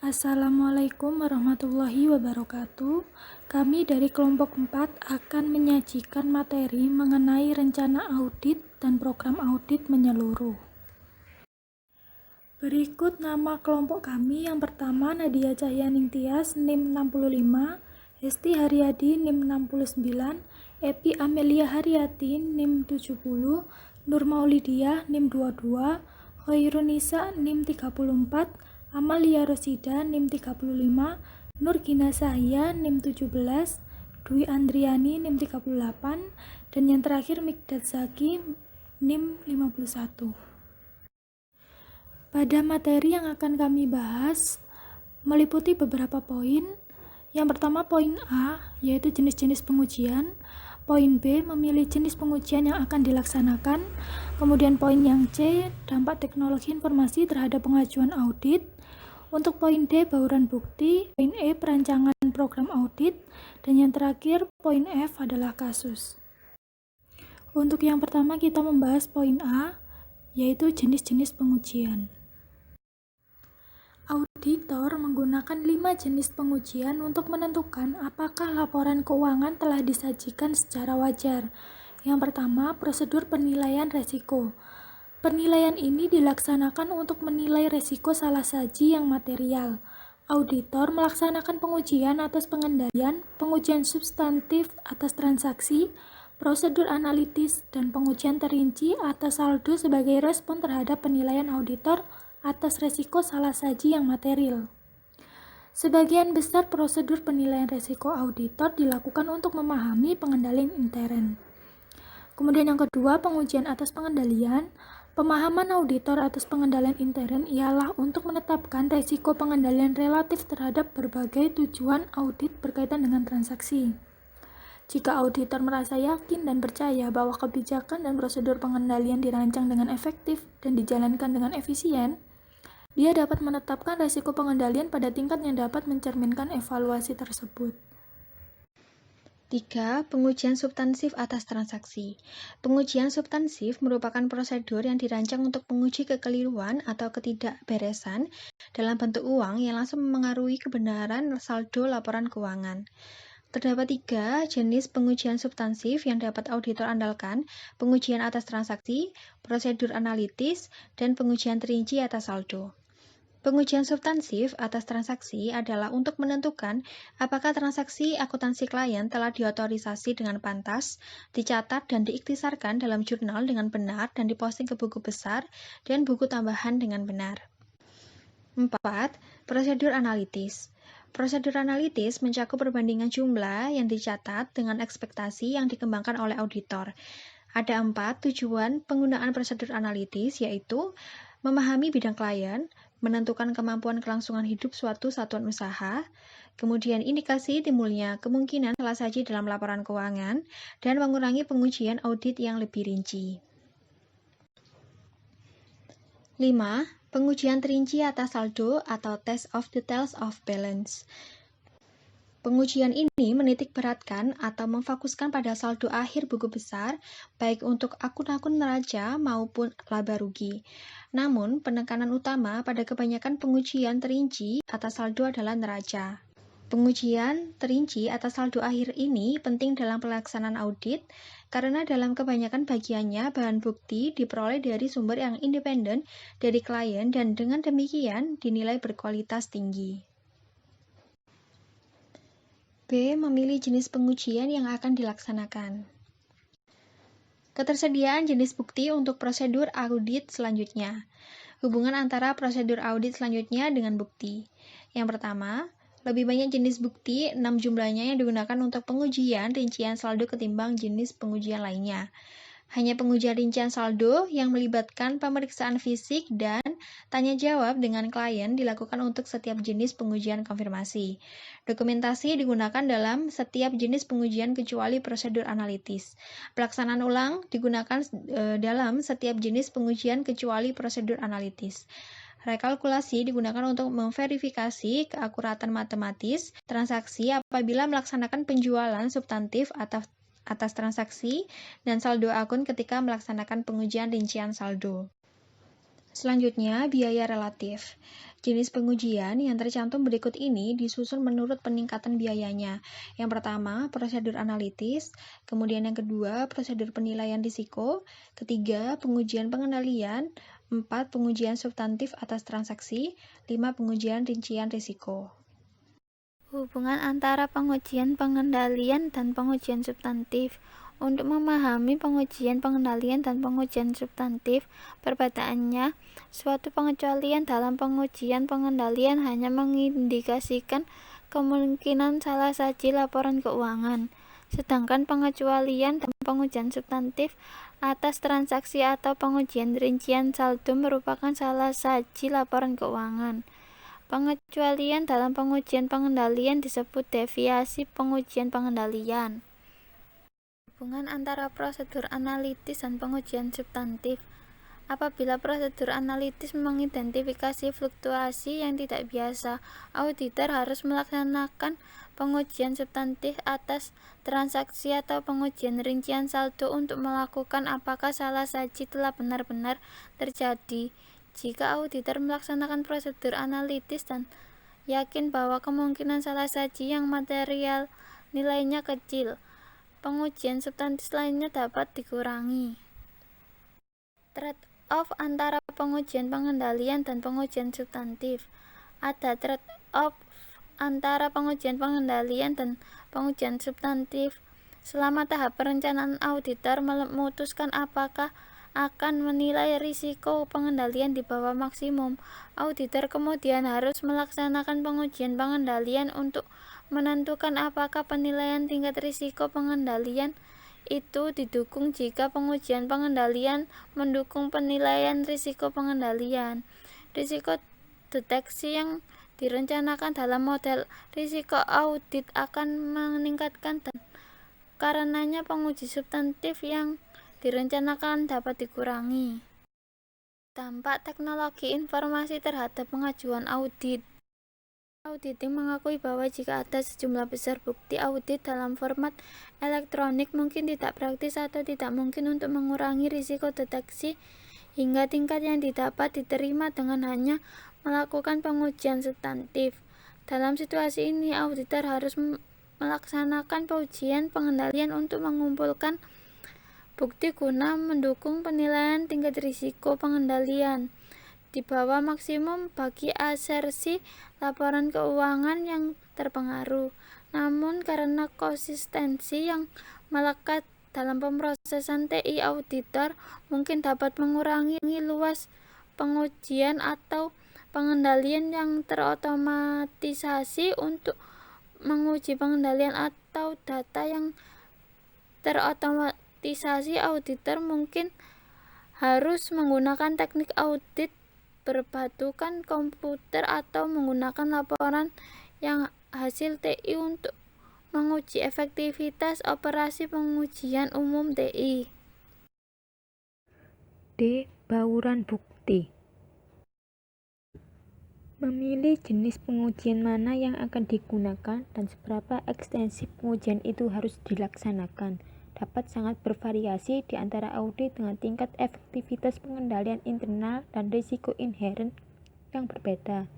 Assalamualaikum warahmatullahi wabarakatuh. Kami dari kelompok 4 akan menyajikan materi mengenai rencana audit dan program audit menyeluruh. Berikut nama kelompok kami. Yang pertama Nadia Cahyaning Tias, NIM 65, Hesti Haryadi, NIM 69, Epi Amelia Haryati, NIM 70, Nur Maulidiah, NIM 22, Khairunisa, NIM 34, Amalia Rosida, NIM 35, Nur Gina Sahia, NIM 17, Dwi Andriani, NIM 38, dan yang terakhir Mikdad Zaki, NIM 51. Pada materi yang akan kami bahas meliputi beberapa poin. Yang pertama poin A, yaitu jenis-jenis pengujian. Poin B, memilih jenis pengujian yang akan dilaksanakan. Kemudian poin yang C, dampak teknologi informasi terhadap pengajuan audit. Untuk poin D, bauran bukti. Poin E, perancangan program audit. Dan yang terakhir, poin F adalah kasus. Untuk yang pertama kita membahas poin A, yaitu jenis-jenis pengujian. Auditor menggunakan 5 jenis pengujian untuk menentukan apakah laporan keuangan telah disajikan secara wajar. Yang pertama, prosedur penilaian resiko. Penilaian ini dilaksanakan untuk menilai resiko salah saji yang material. Auditor melaksanakan pengujian atas pengendalian, pengujian substantif atas transaksi, prosedur analitis, dan pengujian terinci atas saldo sebagai respon terhadap penilaian auditor atas resiko salah saji yang material. Sebagian besar prosedur penilaian resiko auditor dilakukan untuk memahami pengendalian intern. Kemudian yang kedua, pengujian atas pengendalian. Pemahaman auditor atas pengendalian intern ialah untuk menetapkan resiko pengendalian relatif terhadap berbagai tujuan audit berkaitan dengan transaksi. Jika auditor merasa yakin dan percaya bahwa kebijakan dan prosedur pengendalian dirancang dengan efektif dan dijalankan dengan efisien, dia dapat menetapkan resiko pengendalian pada tingkat yang dapat mencerminkan evaluasi tersebut. 3. Pengujian substansif atas transaksi. Pengujian substansif merupakan prosedur yang dirancang untuk menguji kekeliruan atau ketidakberesan dalam bentuk uang yang langsung memengaruhi kebenaran saldo laporan keuangan. Terdapat 3 jenis pengujian substansif yang dapat auditor andalkan: pengujian atas transaksi, prosedur analitis, dan pengujian terinci atas saldo. Pengujian substansif atas transaksi adalah untuk menentukan apakah transaksi akuntansi klien telah diotorisasi dengan pantas, dicatat dan diiktisarkan dalam jurnal dengan benar dan diposting ke buku besar dan buku tambahan dengan benar. 4. Prosedur analitis. Prosedur analitis mencakup perbandingan jumlah yang dicatat dengan ekspektasi yang dikembangkan oleh auditor. Ada 4 tujuan penggunaan prosedur analitis, yaitu memahami bidang klien, menentukan kemampuan kelangsungan hidup suatu satuan usaha, kemudian indikasi timbulnya kemungkinan salah saji dalam laporan keuangan, dan mengurangi pengujian audit yang lebih rinci. 5. Pengujian terinci atas saldo atau test of details of balance. Pengujian ini menitikberatkan atau memfokuskan pada saldo akhir buku besar, baik untuk akun-akun neraca maupun laba rugi. Namun, penekanan utama pada kebanyakan pengujian terinci atas saldo adalah neraca. Pengujian terinci atas saldo akhir ini penting dalam pelaksanaan audit, karena dalam kebanyakan bagiannya bahan bukti diperoleh dari sumber yang independen dari klien dan dengan demikian dinilai berkualitas tinggi. B. Memilih jenis pengujian yang akan dilaksanakan. Ketersediaan jenis bukti untuk prosedur audit selanjutnya. Hubungan antara prosedur audit selanjutnya dengan bukti. Yang pertama, lebih banyak jenis bukti, 6 jumlahnya, yang digunakan untuk pengujian rincian saldo ketimbang jenis pengujian lainnya. Hanya pengujian rincian saldo yang melibatkan pemeriksaan fisik dan tanya jawab dengan klien dilakukan untuk setiap jenis pengujian konfirmasi. Dokumentasi digunakan dalam setiap jenis pengujian kecuali prosedur analitis. Pelaksanaan ulang digunakan dalam setiap jenis pengujian kecuali prosedur analitis. Rekalkulasi digunakan untuk memverifikasi keakuratan matematis transaksi apabila melaksanakan penjualan substantif atas transaksi dan saldo akun ketika melaksanakan pengujian rincian saldo. Selanjutnya, biaya relatif. Jenis pengujian yang tercantum berikut ini disusun menurut peningkatan biayanya. Yang pertama, prosedur analitis. Kemudian yang kedua, prosedur penilaian risiko. Ketiga, pengujian pengendalian. 4, pengujian substantif atas transaksi. 5, pengujian rincian risiko. Hubungan antara pengujian pengendalian dan pengujian substantif. Untuk memahami pengujian pengendalian dan pengujian substantif, perbedaannya, suatu pengecualian dalam pengujian pengendalian hanya mengindikasikan kemungkinan salah saji laporan keuangan, sedangkan pengecualian dalam pengujian substantif atas transaksi atau pengujian rincian saldo merupakan salah saji laporan keuangan. Pengecualian dalam pengujian pengendalian disebut deviasi pengujian pengendalian. Hubungan antara prosedur analitis dan pengujian substantif. Apabila prosedur analitis mengidentifikasi fluktuasi yang tidak biasa, auditor harus melaksanakan pengujian substantif atas transaksi atau pengujian rincian saldo untuk melakukan apakah salah saji telah benar-benar terjadi. Jika auditor melaksanakan prosedur analitis dan yakin bahwa kemungkinan salah saji yang material nilainya kecil, pengujian substantif lainnya dapat dikurangi. Trade-off antara pengujian pengendalian dan pengujian substantif. Ada trade-off antara pengujian pengendalian dan pengujian substantif. Selama tahap perencanaan, auditor memutuskan apakah akan menilai risiko pengendalian di bawah maksimum. Auditor kemudian harus melaksanakan pengujian pengendalian untuk menentukan apakah penilaian tingkat risiko pengendalian itu didukung jika pengujian pengendalian mendukung penilaian risiko pengendalian. Risiko deteksi yang direncanakan dalam model risiko audit akan meningkatkan dan karenanya penguji substantif yang direncanakan dapat dikurangi. Dampak teknologi informasi terhadap pengajuan audit. Auditing mengakui bahwa jika ada sejumlah besar bukti audit dalam format elektronik mungkin tidak praktis atau tidak mungkin untuk mengurangi risiko deteksi hingga tingkat yang didapat diterima dengan hanya melakukan pengujian substantif. Dalam situasi ini, auditor harus melaksanakan pengujian pengendalian untuk mengumpulkan bukti guna mendukung penilaian tingkat risiko pengendalian di bawah maksimum bagi asersi laporan keuangan yang terpengaruh. Namun karena konsistensi yang melekat dalam pemrosesan TI, auditor mungkin dapat mengurangi luas pengujian atau pengendalian yang terotomatisasi. Untuk menguji pengendalian atau data yang terotomatisasi, auditor mungkin harus menggunakan teknik audit berbatukan komputer atau menggunakan laporan yang hasil TI untuk menguji efektivitas operasi pengujian umum TI. D. Bauran bukti. Memilih jenis pengujian mana yang akan digunakan dan seberapa ekstensif pengujian itu harus dilaksanakan dapat sangat bervariasi di antara audit dengan tingkat efektivitas pengendalian internal dan risiko inheren yang berbeda.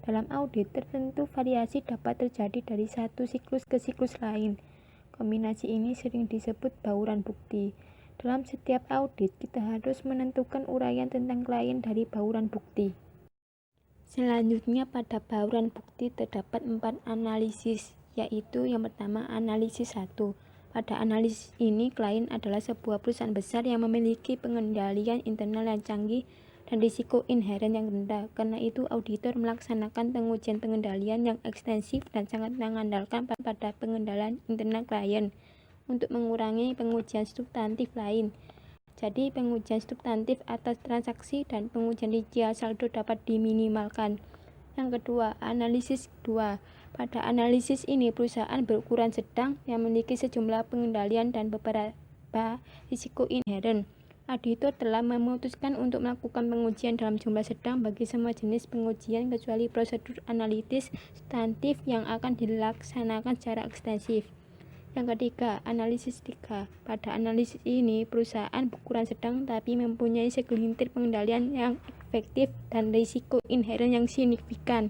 Dalam audit tertentu variasi dapat terjadi dari satu siklus ke siklus lain. Kombinasi ini sering disebut bauran bukti. Dalam setiap audit, kita harus menentukan uraian tentang klien dari bauran bukti. Selanjutnya, pada bauran bukti terdapat 4 analisis, yaitu yang pertama analisis 1. Pada analisis ini, klien adalah sebuah perusahaan besar yang memiliki pengendalian internal yang canggih dan risiko inheren yang rendah. Karena itu, auditor melaksanakan pengujian pengendalian yang ekstensif dan sangat mengandalkan pada pengendalian internal klien untuk mengurangi pengujian substantif lain. Jadi, pengujian substantif atas transaksi dan pengujian rincian saldo dapat diminimalkan. Yang kedua, analisis 2. Pada analisis ini, perusahaan berukuran sedang yang memiliki sejumlah pengendalian dan beberapa risiko inheren. Auditor telah memutuskan untuk melakukan pengujian dalam jumlah sedang bagi semua jenis pengujian kecuali prosedur analitis substantif yang akan dilaksanakan secara ekstensif. Yang ketiga, analisis 3. Pada analisis ini, perusahaan berukuran sedang tapi mempunyai segelintir pengendalian yang efektif dan risiko inheren yang signifikan.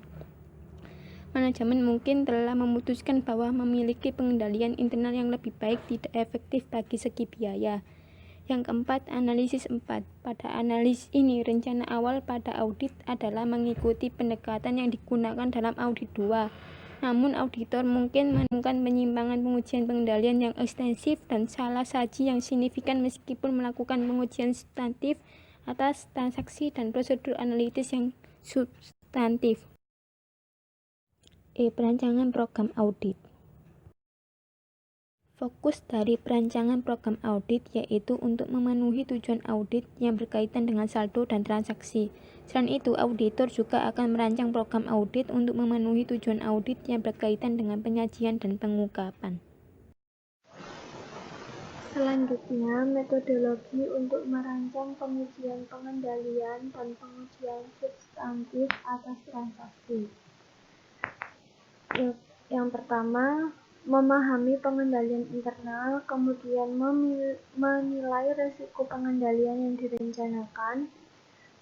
Manajemen mungkin telah memutuskan bahwa memiliki pengendalian internal yang lebih baik tidak efektif bagi segi biaya. Yang keempat, analisis 4. Pada analisis ini, rencana awal pada audit adalah mengikuti pendekatan yang digunakan dalam audit 2. Namun, auditor mungkin menemukan penyimpangan pengujian pengendalian yang ekstensif dan salah saji yang signifikan meskipun melakukan pengujian substantif atas transaksi dan prosedur analitis yang substantif. Perancangan program audit. Fokus dari perancangan program audit yaitu untuk memenuhi tujuan audit yang berkaitan dengan saldo dan transaksi. Selain itu, auditor juga akan merancang program audit untuk memenuhi tujuan audit yang berkaitan dengan penyajian dan pengungkapan. Selanjutnya, metodologi untuk merancang pengujian pengendalian dan pengujian substantif atas transaksi. Yang pertama, memahami pengendalian internal, kemudian menilai risiko pengendalian yang direncanakan,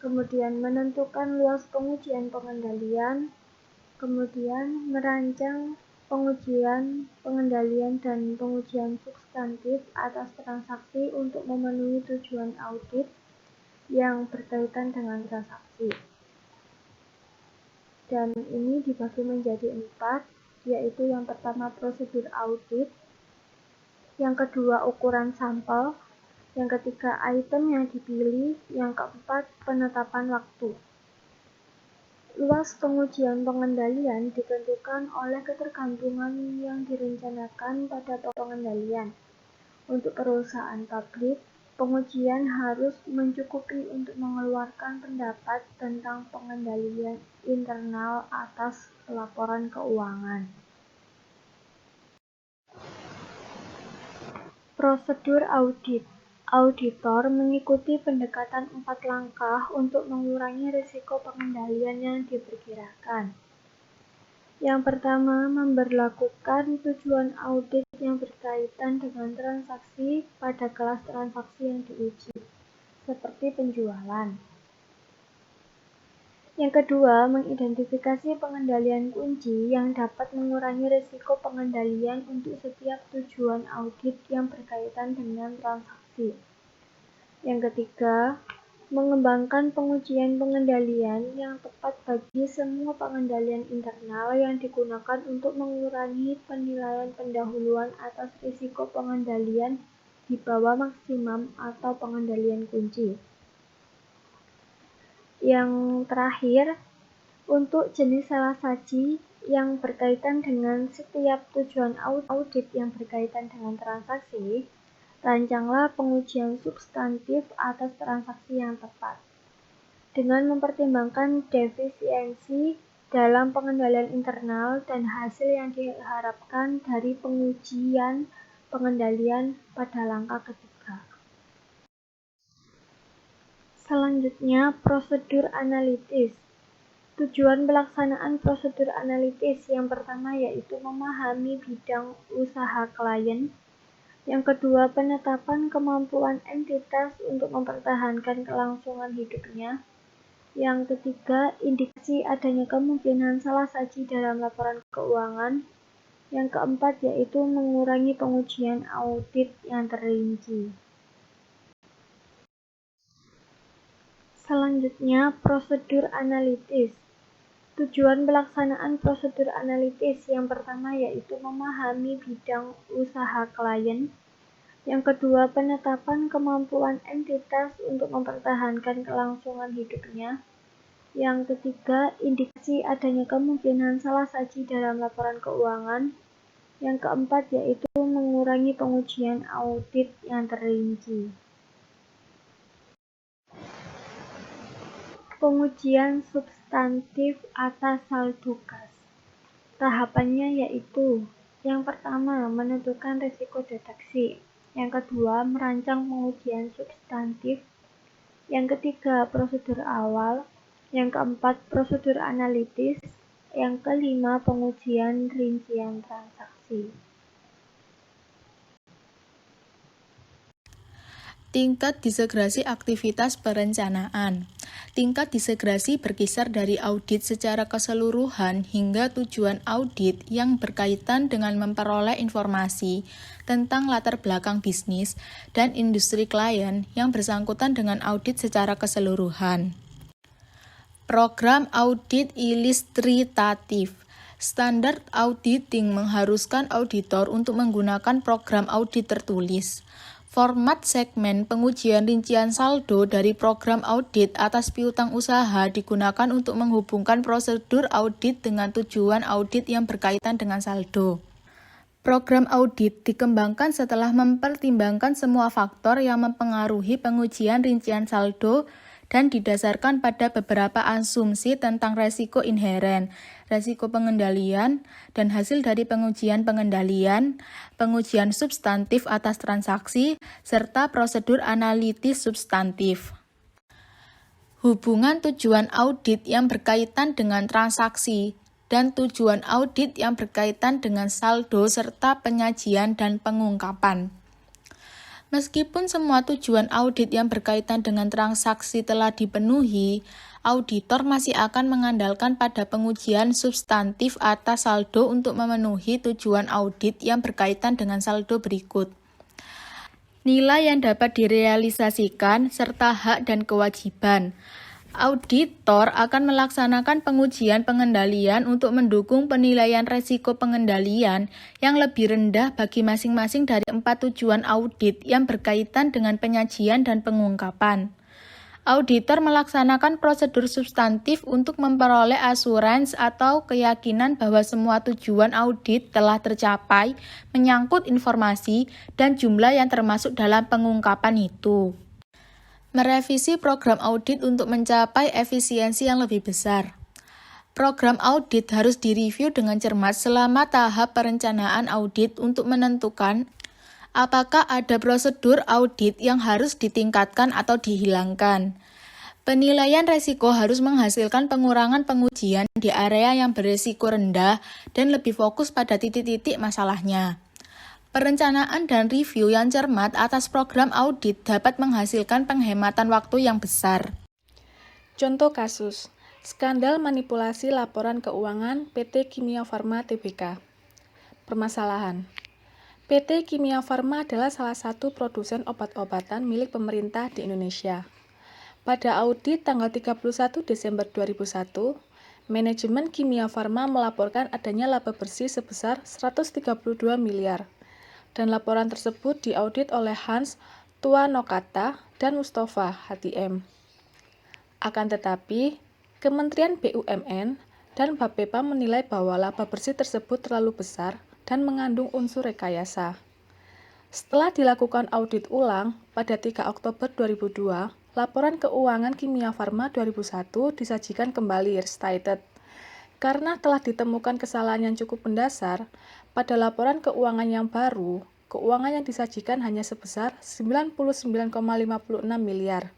kemudian menentukan luas pengujian pengendalian, kemudian merancang pengujian pengendalian dan pengujian substantif atas transaksi untuk memenuhi tujuan audit yang berkaitan dengan transaksi. Dan ini dibagi menjadi 4, yaitu yang pertama prosedur audit, yang kedua ukuran sampel, yang ketiga item yang dipilih, yang keempat penetapan waktu. Luas pengujian pengendalian ditentukan oleh ketergantungan yang direncanakan pada pengendalian. Untuk perusahaan publik, pengujian harus mencukupi untuk mengeluarkan pendapat tentang pengendalian internal atas laporan keuangan. Prosedur audit. Auditor mengikuti pendekatan 4 langkah untuk mengurangi risiko pengendalian yang diperkirakan. Yang pertama, memberlakukan tujuan audit yang berkaitan dengan transaksi pada kelas transaksi yang diuji, seperti penjualan. Yang kedua, mengidentifikasi pengendalian kunci yang dapat mengurangi risiko pengendalian untuk setiap tujuan audit yang berkaitan dengan transaksi. Yang ketiga, mengembangkan pengujian pengendalian yang tepat bagi semua pengendalian internal yang digunakan untuk mengurangi penilaian pendahuluan atas risiko pengendalian di bawah maksimum atau pengendalian kunci. Yang terakhir, untuk jenis salah saji yang berkaitan dengan setiap tujuan audit yang berkaitan dengan transaksi, rancanglah pengujian substantif atas transaksi yang tepat. Dengan mempertimbangkan defisiensi dalam pengendalian internal dan hasil yang diharapkan dari pengujian pengendalian pada langkah ketiga. Selanjutnya, prosedur analitis. Tujuan pelaksanaan prosedur analitis yang pertama yaitu memahami bidang usaha klien. Yang kedua, penetapan kemampuan entitas untuk mempertahankan kelangsungan hidupnya. Yang ketiga, indikasi adanya kemungkinan salah saji dalam laporan keuangan. Yang keempat, yaitu mengurangi pengujian audit yang terrinci. Selanjutnya, prosedur analitis. Tujuan pelaksanaan prosedur analitis yang pertama yaitu memahami bidang usaha klien. Yang kedua, penetapan kemampuan entitas untuk mempertahankan kelangsungan hidupnya. Yang ketiga, indikasi adanya kemungkinan salah saji dalam laporan keuangan. Yang keempat, yaitu mengurangi pengujian audit yang terrinci. Pengujian substantif atas saldo kas. Tahapannya yaitu: yang pertama, menentukan risiko deteksi. Yang kedua, merancang pengujian substantif. Yang ketiga, prosedur awal. Yang keempat, prosedur analitis. Yang kelima, pengujian rincian transaksi. Tingkat disegrasi aktivitas perencanaan. Tingkat disegrasi berkisar dari audit secara keseluruhan hingga tujuan audit yang berkaitan dengan memperoleh informasi tentang latar belakang bisnis dan industri klien yang bersangkutan dengan audit secara keseluruhan. Program audit ilustratif. Standar auditing mengharuskan auditor untuk menggunakan program audit tertulis. Format segmen pengujian rincian saldo dari program audit atas piutang usaha digunakan untuk menghubungkan prosedur audit dengan tujuan audit yang berkaitan dengan saldo. Program audit dikembangkan setelah mempertimbangkan semua faktor yang mempengaruhi pengujian rincian saldo dan didasarkan pada beberapa asumsi tentang resiko inheren, resiko pengendalian, dan hasil dari pengujian pengendalian, pengujian substantif atas transaksi, serta prosedur analitis substantif. Hubungan tujuan audit yang berkaitan dengan transaksi dan tujuan audit yang berkaitan dengan saldo serta penyajian dan pengungkapan. Meskipun semua tujuan audit yang berkaitan dengan transaksi telah dipenuhi, auditor masih akan mengandalkan pada pengujian substantif atas saldo untuk memenuhi tujuan audit yang berkaitan dengan saldo berikut. Nilai yang dapat direalisasikan serta hak dan kewajiban. Auditor akan melaksanakan pengujian pengendalian untuk mendukung penilaian resiko pengendalian yang lebih rendah bagi masing-masing dari 4 tujuan audit yang berkaitan dengan penyajian dan pengungkapan. Auditor melaksanakan prosedur substantif untuk memperoleh assurance atau keyakinan bahwa semua tujuan audit telah tercapai menyangkut informasi dan jumlah yang termasuk dalam pengungkapan itu. Merevisi program audit untuk mencapai efisiensi yang lebih besar. Program audit harus direview dengan cermat selama tahap perencanaan audit untuk menentukan apakah ada prosedur audit yang harus ditingkatkan atau dihilangkan. Penilaian resiko harus menghasilkan pengurangan pengujian di area yang beresiko rendah dan lebih fokus pada titik-titik masalahnya. Perencanaan dan review yang cermat atas program audit dapat menghasilkan penghematan waktu yang besar. Contoh kasus, skandal manipulasi laporan keuangan PT Kimia Farma Tbk. Permasalahan, PT Kimia Farma adalah salah satu produsen obat-obatan milik pemerintah di Indonesia. Pada audit tanggal 31 Desember 2001, manajemen Kimia Farma melaporkan adanya laba bersih sebesar 132 miliar. Dan laporan tersebut diaudit oleh Hans Tuanokata dan Mustafa HTM. Akan tetapi, Kementerian BUMN dan Bapepam menilai bahwa laba bersih tersebut terlalu besar dan mengandung unsur rekayasa. Setelah dilakukan audit ulang pada 3 Oktober 2002, laporan keuangan Kimia Farma 2001 disajikan kembali restated. Karena telah ditemukan kesalahan yang cukup mendasar, pada laporan keuangan yang baru, keuangan yang disajikan hanya sebesar 99,56 miliar,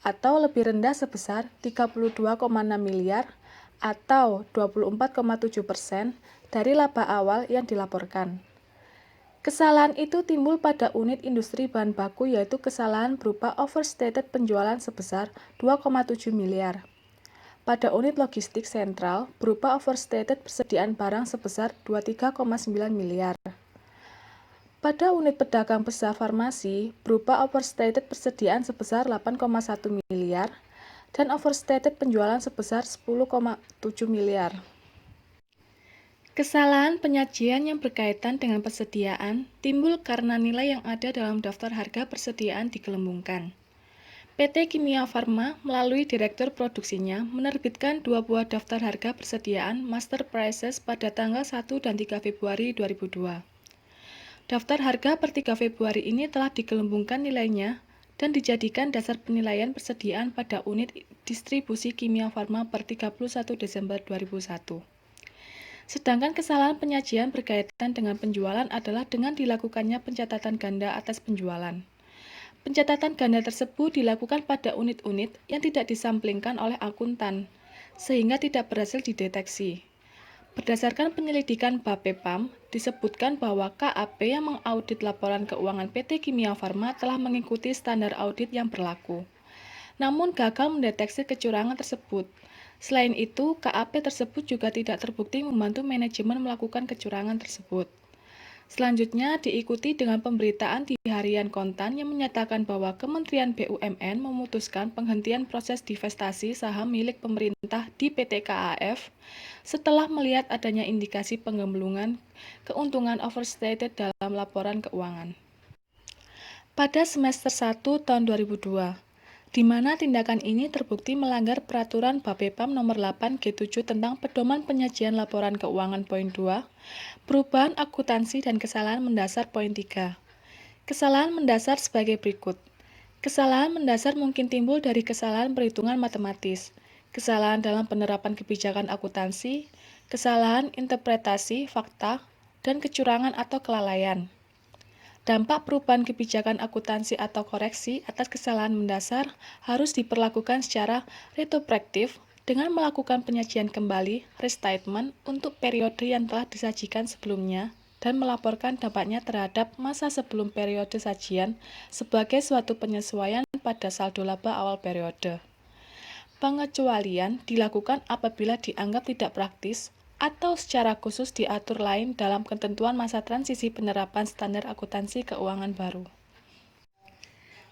atau lebih rendah sebesar 32,6 miliar, atau 24,7% dari laba awal yang dilaporkan. Kesalahan itu timbul pada unit industri bahan baku, yaitu kesalahan berupa overstated penjualan sebesar 2,7 miliar. Pada unit logistik sentral berupa overstated persediaan barang sebesar 23,9 miliar. Pada unit pedagang besar farmasi berupa overstated persediaan sebesar 8,1 miliar dan overstated penjualan sebesar 10,7 miliar. Kesalahan penyajian yang berkaitan dengan persediaan timbul karena nilai yang ada dalam daftar harga persediaan digelembungkan. PT Kimia Farma melalui direktur produksinya menerbitkan 2 buah daftar harga persediaan Master Prices pada tanggal 1 dan 3 Februari 2002. Daftar harga per 3 Februari ini telah digelembungkan nilainya dan dijadikan dasar penilaian persediaan pada unit distribusi Kimia Farma per 31 Desember 2001. Sedangkan kesalahan penyajian berkaitan dengan penjualan adalah dengan dilakukannya pencatatan ganda atas penjualan. Pencatatan ganda tersebut dilakukan pada unit-unit yang tidak disamplingkan oleh akuntan, sehingga tidak berhasil dideteksi. Berdasarkan penyelidikan Bapepam, disebutkan bahwa KAP yang mengaudit laporan keuangan PT Kimia Farma telah mengikuti standar audit yang berlaku, namun gagal mendeteksi kecurangan tersebut. Selain itu, KAP tersebut juga tidak terbukti membantu manajemen melakukan kecurangan tersebut. Selanjutnya diikuti dengan pemberitaan di Harian Kontan yang menyatakan bahwa Kementerian BUMN memutuskan penghentian proses divestasi saham milik pemerintah di PT KAF setelah melihat adanya indikasi penggembungan keuntungan overstated dalam laporan keuangan. Pada semester 1 tahun 2002, di mana tindakan ini terbukti melanggar peraturan Bapepam nomor 8 G7 tentang pedoman penyajian laporan keuangan poin 2, perubahan akuntansi dan kesalahan mendasar poin 3. Kesalahan mendasar sebagai berikut. Kesalahan mendasar mungkin timbul dari kesalahan perhitungan matematis, kesalahan dalam penerapan kebijakan akuntansi, kesalahan interpretasi fakta, dan kecurangan atau kelalaian. Dampak perubahan kebijakan akuntansi atau koreksi atas kesalahan mendasar harus diperlakukan secara retrospektif dengan melakukan penyajian kembali restatement untuk periode yang telah disajikan sebelumnya dan melaporkan dampaknya terhadap masa sebelum periode sajian sebagai suatu penyesuaian pada saldo laba awal periode. Pengecualian dilakukan apabila dianggap tidak praktis atau secara khusus diatur lain dalam ketentuan masa transisi penerapan standar akuntansi keuangan baru.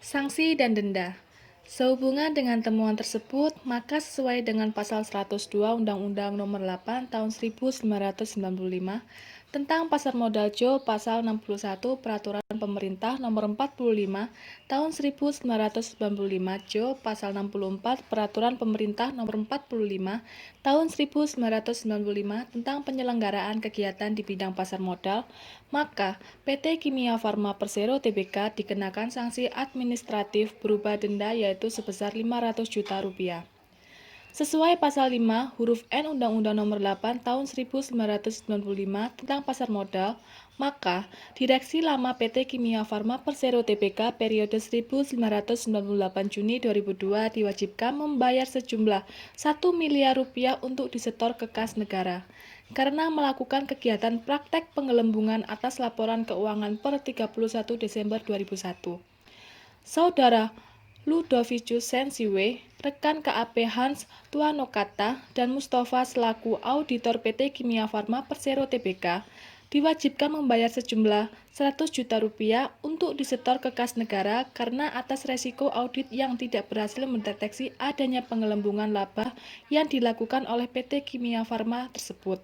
Sanksi dan denda. Sehubungan dengan temuan tersebut, maka sesuai dengan pasal 102 Undang-Undang Nomor 8 Tahun 1995 tentang Pasar Modal Jo, pasal 61 Peraturan Pemerintah Nomor 45 Tahun 1995 Jo, pasal 64 Peraturan Pemerintah Nomor 45 Tahun 1995 tentang penyelenggaraan kegiatan di bidang pasar modal, maka PT Kimia Farma Persero Tbk dikenakan sanksi administratif berupa denda yaitu sebesar Rp500 juta. Sesuai pasal 5 huruf N Undang-Undang Nomor 8 Tahun 1995 tentang pasar modal, maka Direksi Lama PT Kimia Farma Persero Tbk periode 1998 Juni 2002 diwajibkan membayar sejumlah Rp1 miliar untuk disetor ke kas negara karena melakukan kegiatan praktek penggelembungan atas laporan keuangan per 31 Desember 2001. Saudara Ludovicus Sensiwe, rekan KAP Hans Tuanokata, dan Mustafa selaku auditor PT Kimia Farma Persero Tbk diwajibkan membayar sejumlah Rp100 juta untuk disetor ke kas negara karena atas resiko audit yang tidak berhasil mendeteksi adanya penggelembungan laba yang dilakukan oleh PT Kimia Farma tersebut.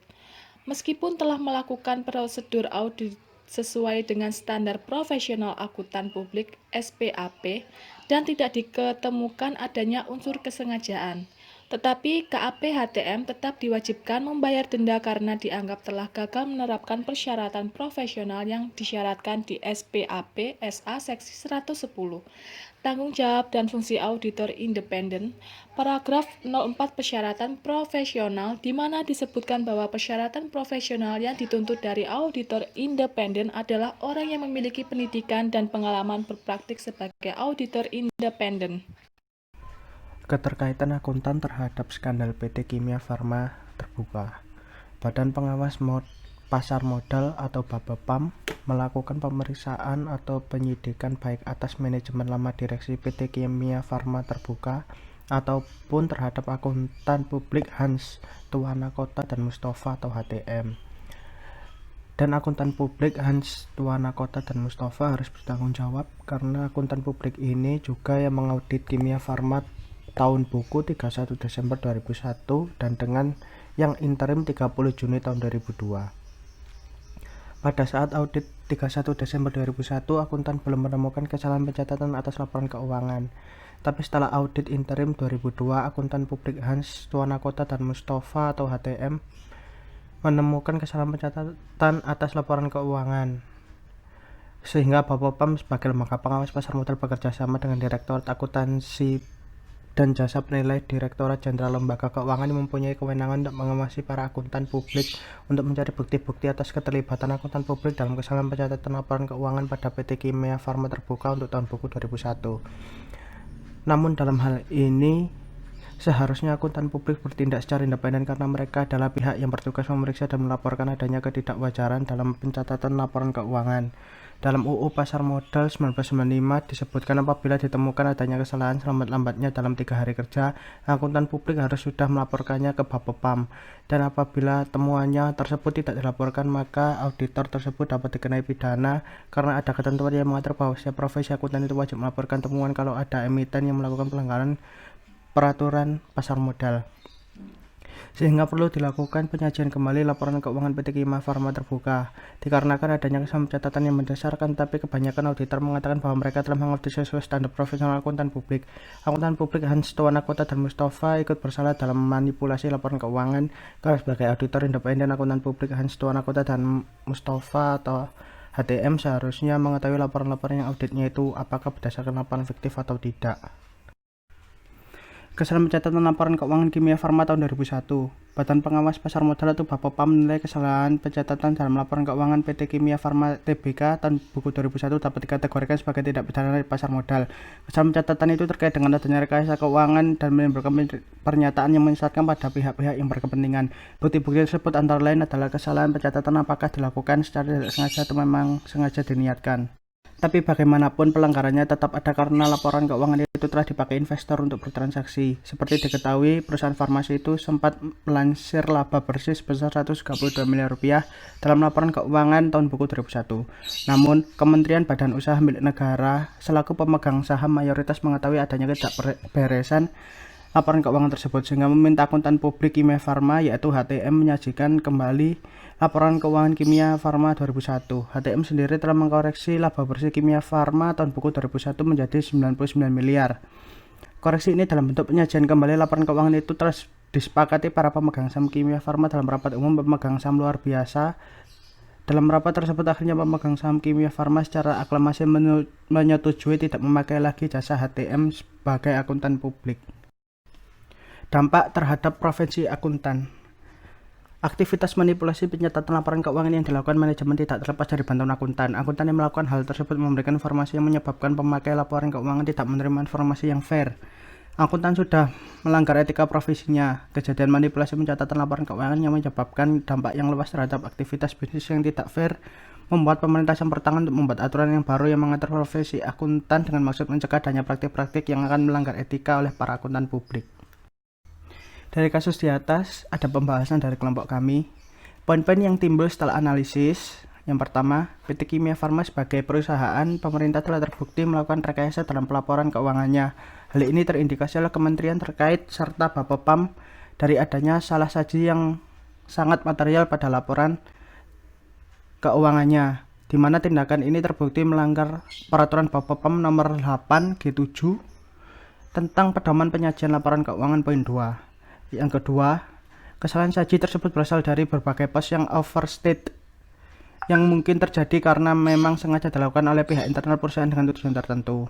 Meskipun telah melakukan prosedur audit sesuai dengan standar profesional akuntan publik (SPAP) dan tidak diketemukan adanya unsur kesengajaan. Tetapi KAP HTM tetap diwajibkan membayar denda karena dianggap telah gagal menerapkan persyaratan profesional yang disyaratkan di SPAP SA Seksi 110. Tanggung jawab dan fungsi auditor independen, paragraf 04 persyaratan profesional di mana disebutkan bahwa persyaratan profesional yang dituntut dari auditor independen adalah orang yang memiliki pendidikan dan pengalaman berpraktik sebagai auditor independen. Keterkaitan akuntan terhadap skandal PT Kimia Farma terbuka. Badan Pengawas Pasar Modal atau Bapepam melakukan pemeriksaan atau penyidikan baik atas manajemen lama direksi PT Kimia Farma terbuka ataupun terhadap akuntan publik Hans Tuanakota dan Mustafa atau HTM. Dan akuntan publik Hans Tuanakota dan Mustafa harus bertanggung jawab karena akuntan publik ini juga yang mengaudit Kimia Farma tahun buku 31 Desember 2001 dan dengan yang interim 30 Juni tahun 2002. Pada saat audit 31 Desember 2001, akuntan belum menemukan kesalahan pencatatan atas laporan keuangan. Tapi setelah audit interim 2002, akuntan publik Hans Tuanakota dan Mustafa atau HTM menemukan kesalahan pencatatan atas laporan keuangan. Sehingga Bapepam sebagai lembaga pengawas pasar modal bekerja sama dengan Direktorat Akuntansi dan Jasa Penilai Direktorat Jenderal Lembaga Keuangan yang mempunyai kewenangan untuk mengawasi para akuntan publik untuk mencari bukti-bukti atas keterlibatan akuntan publik dalam kesalahan pencatatan laporan keuangan pada PT Kimia Farma terbuka untuk tahun buku 2001. Namun dalam hal ini Seharusnya akuntan publik bertindak secara independen karena mereka adalah pihak yang bertugas memeriksa dan melaporkan adanya ketidakwajaran dalam pencatatan laporan keuangan. Dalam UU Pasar Modal 1995 disebutkan apabila ditemukan adanya kesalahan selambat-lambatnya dalam 3 hari kerja, akuntan publik harus sudah melaporkannya ke Bapepam. Dan apabila temuannya tersebut tidak dilaporkan, maka auditor tersebut dapat dikenai pidana karena ada ketentuan yang mengatur bahwa setiap profesi akuntan itu wajib melaporkan temuan kalau ada emiten yang melakukan pelanggaran peraturan pasar modal. Sehingga perlu dilakukan penyajian kembali laporan keuangan PT Kimia Farma terbuka. Dikarenakan adanya kesalahan pencatatan yang mendasarkan, tapi kebanyakan auditor mengatakan bahwa mereka telah mengaudit sesuai standar profesional akuntan publik. Akuntan publik Hans Tuanakota dan Mustafa ikut bersalah dalam manipulasi laporan keuangan karena sebagai auditor independen akuntan publik Hans Tuanakota dan Mustafa atau HTM seharusnya mengetahui laporan-laporan yang auditnya itu apakah berdasarkan laporan fiktif atau tidak. Kesalahan pencatatan laporan keuangan Kimia Farma tahun 2001. Badan Pengawas Pasar Modal atau Bapepam menilai kesalahan pencatatan dalam laporan keuangan PT Kimia Farma Tbk tahun buku 2001 dapat dikategorikan sebagai tidak pidana di pasar modal. Kesalahan pencatatan itu terkait dengan adanya rekayasa keuangan dan menimbulkan pernyataan yang menyesatkan pada pihak-pihak yang berkepentingan. Bukti-bukti tersebut antara lain adalah kesalahan pencatatan apakah dilakukan secara tidak sengaja atau memang sengaja diniatkan. Tapi bagaimanapun pelanggarannya tetap ada karena laporan keuangan itu telah dipakai investor untuk bertransaksi. Seperti diketahui, perusahaan farmasi itu sempat melansir laba bersih sebesar 132 miliar rupiah dalam laporan keuangan tahun buku 2001. Namun, Kementerian Badan Usaha Milik Negara selaku pemegang saham mayoritas mengetahui adanya ketidakberesan laporan keuangan tersebut sehingga meminta akuntan publik Kimia Farma yaitu HTM menyajikan kembali laporan keuangan Kimia Farma 2001. HTM sendiri telah mengkoreksi laba bersih Kimia Farma tahun buku 2001 menjadi 99 miliar. Koreksi ini dalam bentuk penyajian kembali laporan keuangan itu telah disepakati para pemegang saham Kimia Farma dalam rapat umum pemegang saham luar biasa. Dalam rapat tersebut akhirnya pemegang saham Kimia Farma secara aklamasi menyetujui tidak memakai lagi jasa HTM sebagai akuntan publik. Dampak terhadap profesi akuntan. Aktivitas manipulasi pencatatan laporan keuangan yang dilakukan manajemen tidak terlepas dari bantuan akuntan. Akuntan yang melakukan hal tersebut memberikan informasi yang menyebabkan pemakai laporan keuangan tidak menerima informasi yang fair. Akuntan sudah melanggar etika profesinya. Kejadian manipulasi pencatatan laporan keuangan yang menyebabkan dampak yang luas terhadap aktivitas bisnis yang tidak fair membuat pemerintah campur tangan untuk membuat aturan yang baru yang mengatur profesi akuntan dengan maksud mencegah adanya praktik-praktik yang akan melanggar etika oleh para akuntan publik. Dari kasus di atas, ada pembahasan dari kelompok kami. Poin-poin yang timbul setelah analisis. Yang pertama, PT Kimia Farma sebagai perusahaan pemerintah telah terbukti melakukan rekayasa dalam pelaporan keuangannya. Hal ini terindikasi oleh kementerian terkait serta Bapepam dari adanya salah saji yang sangat material pada laporan keuangannya, di mana tindakan ini terbukti melanggar peraturan Bapepam nomor 8 G7 tentang pedoman penyajian laporan keuangan poin 2. Yang kedua, kesalahan saji tersebut berasal dari berbagai pos yang overstate yang mungkin terjadi karena memang sengaja dilakukan oleh pihak internal perusahaan dengan tujuan tertentu.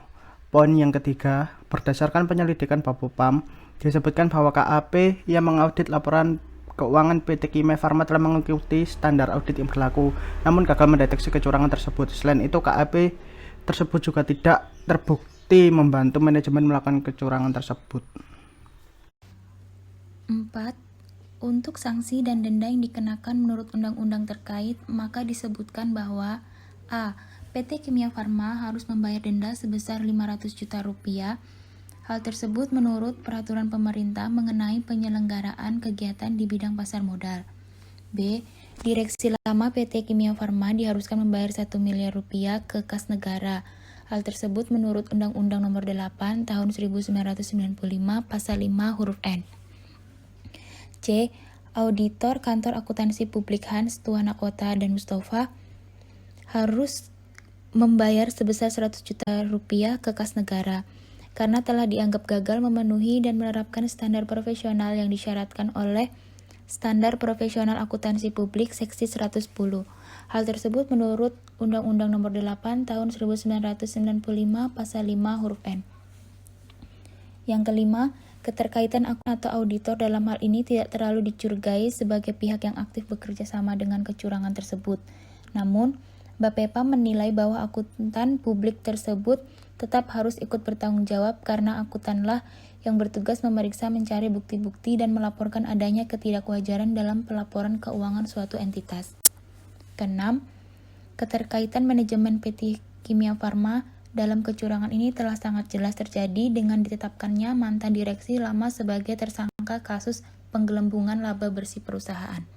Poin yang ketiga, berdasarkan penyelidikan Bapepam, disebutkan bahwa KAP yang mengaudit laporan keuangan PT Kimia Farma telah mengikuti standar audit yang berlaku, namun gagal mendeteksi kecurangan tersebut. Selain itu, KAP tersebut juga tidak terbukti membantu manajemen melakukan kecurangan tersebut. 4. Untuk sanksi dan denda yang dikenakan menurut undang-undang terkait, maka disebutkan bahwa A. PT Kimia Farma harus membayar denda sebesar 500 juta rupiah. Hal tersebut menurut peraturan pemerintah mengenai penyelenggaraan kegiatan di bidang pasar modal. B. Direksi lama PT Kimia Farma diharuskan membayar 1 miliar rupiah ke kas negara. Hal tersebut menurut Undang-Undang Nomor 8 Tahun 1995 Pasal 5 huruf N. C. Auditor Kantor Akuntansi Publik Hans Tuanakota dan Mustafa harus membayar sebesar 100 juta rupiah ke kas negara karena telah dianggap gagal memenuhi dan menerapkan standar profesional yang disyaratkan oleh Standar Profesional Akuntansi Publik Seksi 110. Hal tersebut menurut Undang-Undang Nomor 8 Tahun 1995 Pasal 5 huruf N. Yang kelima, keterkaitan akun atau auditor dalam hal ini tidak terlalu dicurigai sebagai pihak yang aktif bekerja sama dengan kecurangan tersebut. Namun, Bapepam menilai bahwa akuntan publik tersebut tetap harus ikut bertanggung jawab karena akuntanlah yang bertugas memeriksa, mencari bukti-bukti, dan melaporkan adanya ketidakwajaran dalam pelaporan keuangan suatu entitas. Keenam, keterkaitan manajemen PT Kimia Farma dalam kecurangan ini telah sangat jelas terjadi dengan ditetapkannya mantan direksi lama sebagai tersangka kasus penggelembungan laba bersih perusahaan.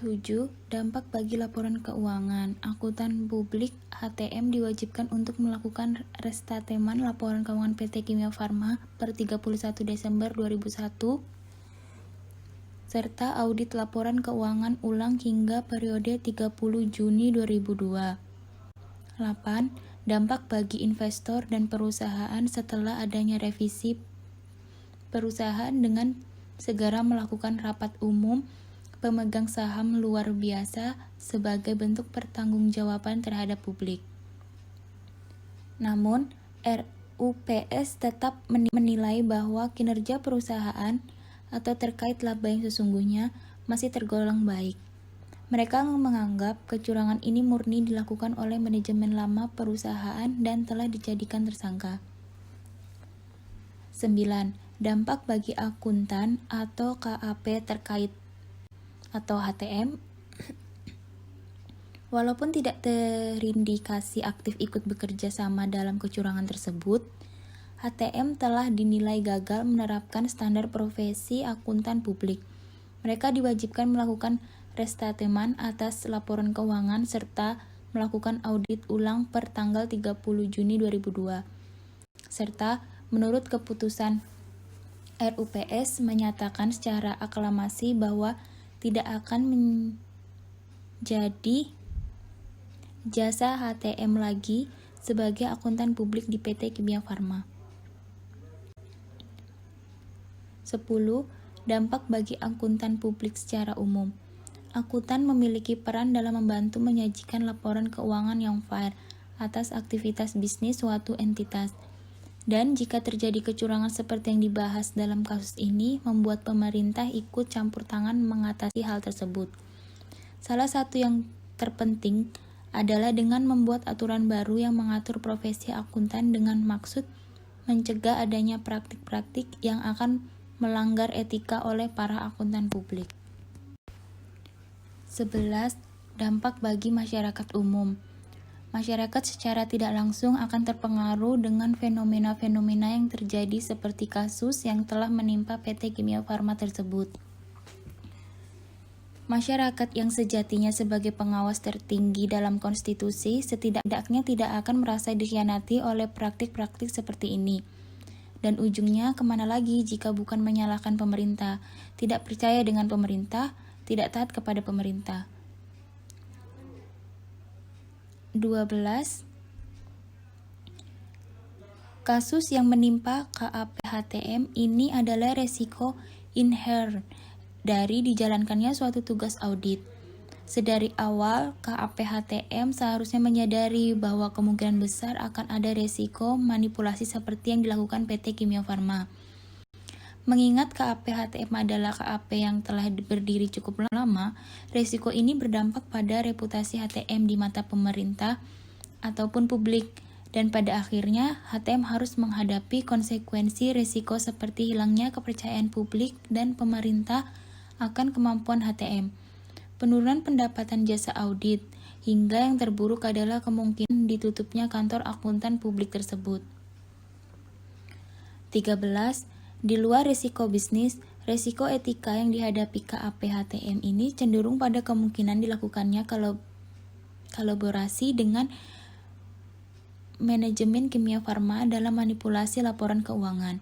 7. Dampak bagi laporan keuangan. Akuntan publik HTM diwajibkan untuk melakukan restatemen laporan keuangan PT Kimia Farma per 31 Desember 2001 serta audit laporan keuangan ulang hingga periode 30 Juni 2002. 8. Dampak bagi investor dan perusahaan setelah adanya revisi perusahaan dengan segera melakukan rapat umum pemegang saham luar biasa sebagai bentuk pertanggungjawaban terhadap publik. Namun, RUPS tetap menilai bahwa kinerja perusahaan atau terkait laba yang sesungguhnya masih tergolong baik. Mereka menganggap kecurangan ini murni dilakukan oleh manajemen lama perusahaan dan telah dijadikan tersangka. 9. Dampak bagi akuntan atau KAP terkait atau HTM. Walaupun tidak terindikasi aktif ikut bekerja sama dalam kecurangan tersebut, HTM telah dinilai gagal menerapkan standar profesi akuntan publik. Mereka diwajibkan melakukan restatemen atas laporan keuangan serta melakukan audit ulang per tanggal 30 Juni 2002. Serta menurut keputusan RUPS menyatakan secara aklamasi bahwa tidak akan menjadi jasa HTM lagi sebagai akuntan publik di PT Kimia Farma. 10. Dampak bagi akuntan publik secara umum. Akuntan memiliki peran dalam membantu menyajikan laporan keuangan yang fair atas aktivitas bisnis suatu entitas. Dan jika terjadi kecurangan seperti yang dibahas dalam kasus ini, membuat pemerintah ikut campur tangan mengatasi hal tersebut. Salah satu yang terpenting adalah dengan membuat aturan baru yang mengatur profesi akuntan dengan maksud mencegah adanya praktik-praktik yang akan melanggar etika oleh para akuntan publik. 11. Dampak bagi masyarakat umum. Masyarakat secara tidak langsung akan terpengaruh dengan fenomena-fenomena yang terjadi seperti kasus yang telah menimpa PT Kimia Farma tersebut. Masyarakat yang sejatinya sebagai pengawas tertinggi dalam konstitusi setidaknya tidak akan merasa dikhianati oleh praktik-praktik seperti ini. Dan ujungnya kemana lagi jika bukan menyalahkan pemerintah, tidak percaya dengan pemerintah, tidak taat kepada pemerintah. 12. Kasus yang menimpa KAP HTM ini adalah resiko inherent dari dijalankannya suatu tugas audit. Sedari awal, KAP HTM seharusnya menyadari bahwa kemungkinan besar akan ada resiko manipulasi seperti yang dilakukan PT Kimia Farma. Mengingat KAP HTM adalah KAP yang telah berdiri cukup lama, resiko ini berdampak pada reputasi HTM di mata pemerintah ataupun publik, dan pada akhirnya HTM harus menghadapi konsekuensi resiko seperti hilangnya kepercayaan publik dan pemerintah akan kemampuan HTM, penurunan pendapatan jasa audit, hingga yang terburuk adalah kemungkinan ditutupnya kantor akuntan publik tersebut. 13. Di luar risiko bisnis, risiko etika yang dihadapi KAP HTM ini cenderung pada kemungkinan dilakukannya kolaborasi dengan manajemen Kimia Farma dalam manipulasi laporan keuangan.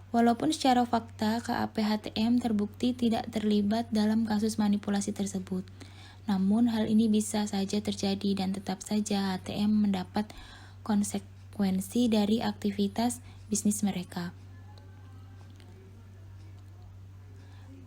Walaupun secara fakta KAP HTM terbukti tidak terlibat dalam kasus manipulasi tersebut, namun hal ini bisa saja terjadi dan tetap saja HTM mendapat konsekuensi dari aktivitas bisnis mereka.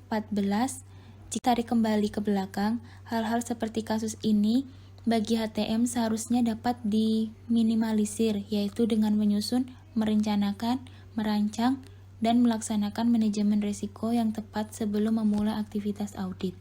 14. Jika tarik kembali ke belakang, hal-hal seperti kasus ini bagi HTM seharusnya dapat diminimalisir, yaitu dengan menyusun, merencanakan, merancang, dan melaksanakan manajemen risiko yang tepat sebelum memulai aktivitas audit.